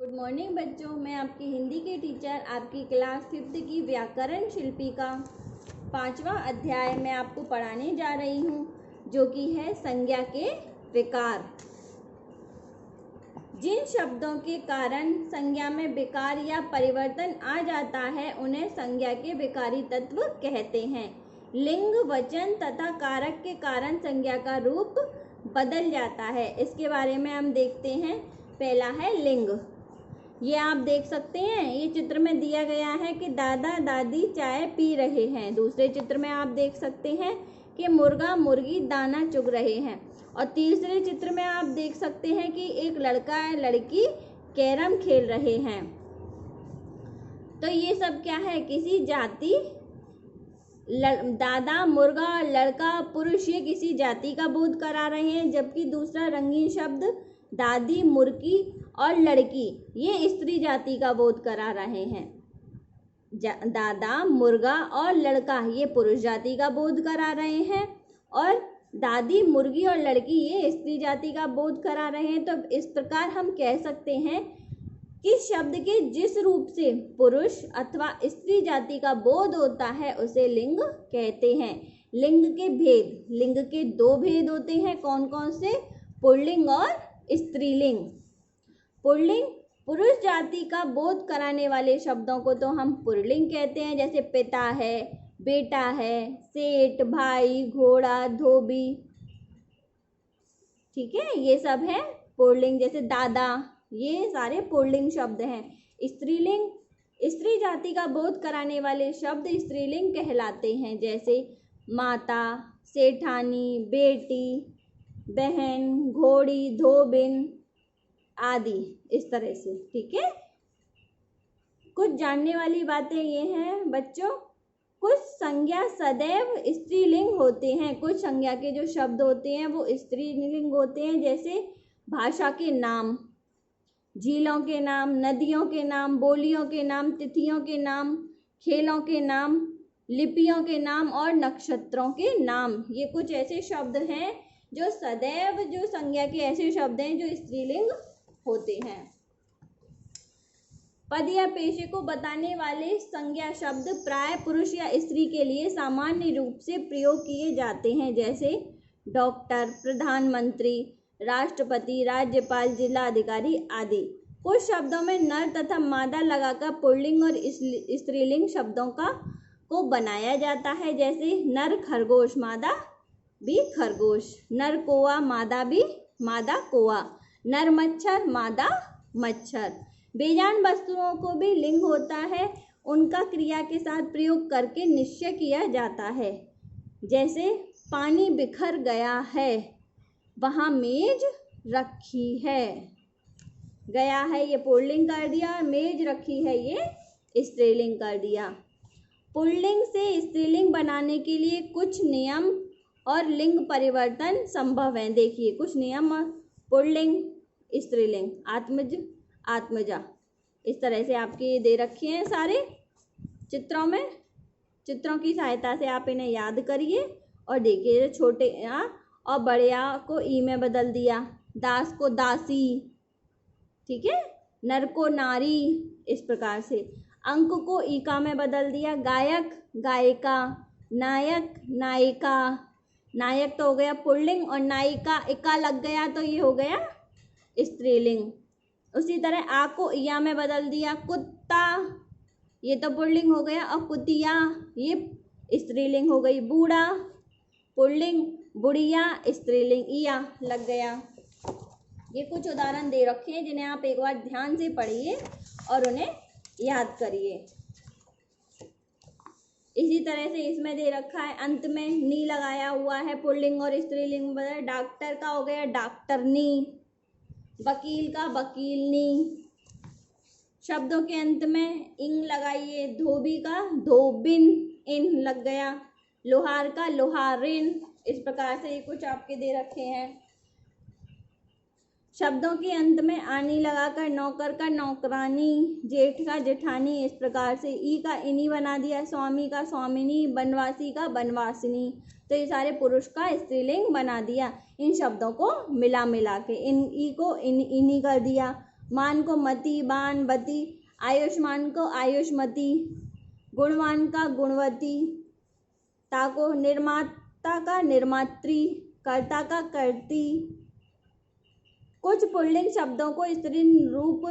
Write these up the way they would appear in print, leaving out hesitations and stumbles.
Good morning बच्चों, मैं आपकी हिंदी के टीचर आपकी क्लास 5th की व्याकरण शिल्पी का 5वां अध्याय मैं आपको पढ़ाने जा रही हूँ, जो कि है संज्ञा के विकार। जिन शब्दों के कारण संज्ञा में विकार या परिवर्तन आ जाता है उन्हें संज्ञा के विकारी तत्व कहते हैं। लिंग, वचन तथा कारक के कारण संज्ञा का रूप बदल जाता है। इसके बारे में हम देखते हैं। पहला है लिंग। ये आप देख सकते हैं, ये चित्र में दिया गया है कि दादा दादी चाय पी रहे हैं। दूसरे चित्र में आप देख सकते हैं कि मुर्गा मुर्गी दाना चुग रहे हैं। और तीसरे चित्र में आप देख सकते हैं कि एक लड़का या लड़की कैरम खेल रहे हैं। तो ये सब क्या है? किसी जाति, दादा, मुर्गा, लड़का, पुरुष, ये किसी जाति का बोध करा रहे हैं, जबकि दूसरा रंगीन शब्द दादी, मुर्गी और लड़की, ये स्त्री जाति का बोध करा रहे हैं। दादा, मुर्गा और लड़का, ये पुरुष जाति का बोध करा रहे हैं, और दादी, मुर्गी और लड़की, ये स्त्री जाति का बोध करा रहे हैं। तो इस प्रकार हम कह सकते हैं कि शब्द के जिस रूप से पुरुष अथवा स्त्री जाति का बोध होता है उसे लिंग कहते हैं। लिंग के भेद, लिंग के दो भेद होते हैं। कौन कौन से? पुल्लिंग और स्त्रीलिंग। पुल्लिंग, पुरुष जाति का बोध कराने वाले शब्दों को तो हम पुल्लिंग कहते हैं, जैसे पिता है, बेटा है, सेठ, भाई, घोड़ा, धोबी। ठीक है, ये सब है पुल्लिंग। जैसे दादा, ये सारे पुल्लिंग शब्द हैं। स्त्रीलिंग, स्त्री जाति का बोध कराने वाले शब्द स्त्रीलिंग कहलाते हैं, जैसे माता, सेठानी, बेटी, बहन, घोड़ी, धोबिन आदि, इस तरह से। ठीक है, कुछ जानने वाली बातें ये हैं बच्चों, कुछ संज्ञा सदैव स्त्रीलिंग होते हैं। कुछ संज्ञा के जो शब्द होते हैं वो स्त्रीलिंग होते हैं, जैसे भाषा के नाम, झीलों के नाम, नदियों के नाम, बोलियों के नाम, तिथियों के नाम, खेलों के नाम, लिपियों के नाम और नक्षत्रों के नाम। ये कुछ ऐसे शब्द हैं जो सदैव, जो संज्ञा के ऐसे शब्द हैं जो स्त्रीलिंग होते हैं। पद या पेशे को बताने वाले संज्ञा शब्द प्राय पुरुष या स्त्री के लिए सामान्य रूप से प्रयोग किए जाते हैं, जैसे डॉक्टर, प्रधानमंत्री, राष्ट्रपति, राज्यपाल, जिलाधिकारी आदि। कुछ शब्दों में नर तथा मादा लगाकर पुल्लिंग और स्त्रीलिंग शब्दों को बनाया जाता है, जैसे नर खरगोश, मादा भी खरगोश, नर कौआ, मादा भी मादा कौआ, नर मच्छर, मादा मच्छर। बेजान वस्तुओं को भी लिंग होता है, उनका क्रिया के साथ प्रयोग करके निश्चय किया जाता है, जैसे पानी बिखर गया है, वहाँ मेज रखी है। गया है ये पुल्लिंग कर दिया, और मेज रखी है ये स्त्रीलिंग कर दिया। पुल्लिंग से स्त्रीलिंग बनाने के लिए कुछ नियम और लिंग परिवर्तन संभव है। देखिए कुछ नियम, पुल्लिंग, स्त्रीलिंग, आत्मज, आत्मजा, इस तरह से आपके दे रखे हैं सारे चित्रों में। चित्रों की सहायता से आप इन्हें याद करिए और देखिए। छोटे आ और बड़े आ को ई में बदल दिया, दास को दासी, ठीक है, नर को नारी, इस प्रकार से। अंक को ईका में बदल दिया, गायक गायिका, नायक नायिका। नायक तो हो गया पुल्लिंग और नायिका इका लग गया तो ये हो गया स्त्रीलिंग। उसी तरह आ को इया में बदल दिया, कुत्ता, ये तो पुल्लिंग हो गया, और कुतिया ये स्त्रीलिंग हो गई। बूढ़ा पुल्लिंग, बुढ़िया स्त्रीलिंग, इया लग गया। ये कुछ उदाहरण दे रखे हैं जिन्हें आप एक बार ध्यान से पढ़िए और उन्हें याद करिए। इसी तरह से इसमें दे रखा है, अंत में नी लगाया हुआ है, पुल्लिंग और स्त्रीलिंग बदल। डॉक्टर का हो गया डॉक्टरनी, वकील का वकीलनी। शब्दों के अंत में इंग लगाइए, धोबी का धोबिन, इन लग गया। लोहार का लोहारिन, इस प्रकार से ये कुछ आपके दे रखे हैं। शब्दों के अंत में आनी लगाकर नौकर का नौकरानी, जेठ का जेठानी, इस प्रकार से। ई का इनी बना दिया, स्वामी का स्वामिनी, बनवासी का बनवासिनी। तो ये सारे पुरुष का स्त्रीलिंग बना दिया इन शब्दों को मिला के। इन ई को इनी कर दिया, मान को मति, बान, बती, आयुष्मान को आयुष्मती, गुणवान का गुणवती, ता को निर्माता का निर्मात्री, कर्ता का कर्ती। कुछ पुल्लिंग शब्दों को स्त्रीलिंग रूप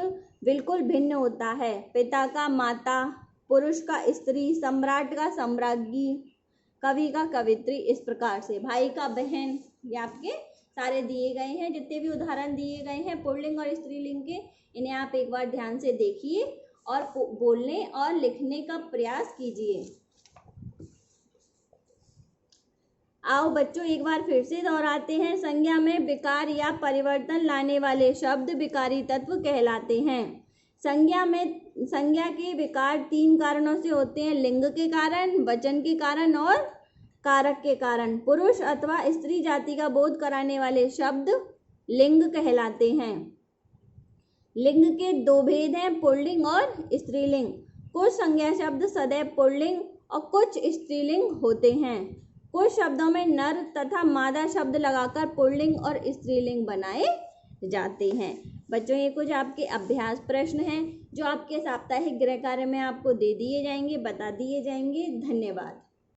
बिल्कुल भिन्न होता है। पिता का माता, पुरुष का स्त्री, सम्राट का सम्राज्ञी, कवि का कवित्री। इस प्रकार से भाई का बहन, ये आपके सारे दिए गए हैं। जितने भी उदाहरण दिए गए हैं पुल्लिंग और स्त्रीलिंग के, इन्हें आप एक बार ध्यान से देखिए और बोलने और लिखने का प्रयास कीजिए। आओ बच्चों एक बार फिर से दोहराते हैं। संज्ञा में विकार या परिवर्तन लाने वाले शब्द विकारी तत्व कहलाते हैं। संज्ञा के विकार 3 कारणों से होते हैं: लिंग के कारण, वचन के कारण और कारक के कारण। पुरुष अथवा स्त्री जाति का बोध कराने वाले शब्द लिंग कहलाते हैं। लिंग के 2 भेद हैं, पुल्लिंग और स्त्रीलिंग। कुछ संज्ञा शब्द सदैव पुल्लिंग और कुछ स्त्रीलिंग होते हैं। कुछ शब्दों में नर तथा मादा शब्द लगाकर पुल्लिंग और स्त्रीलिंग बनाए जाते हैं। बच्चों ये कुछ आपके अभ्यास प्रश्न हैं जो आपके साप्ताहिक गृह कार्य में आपको दे दिए जाएंगे, बता दिए जाएंगे। धन्यवाद।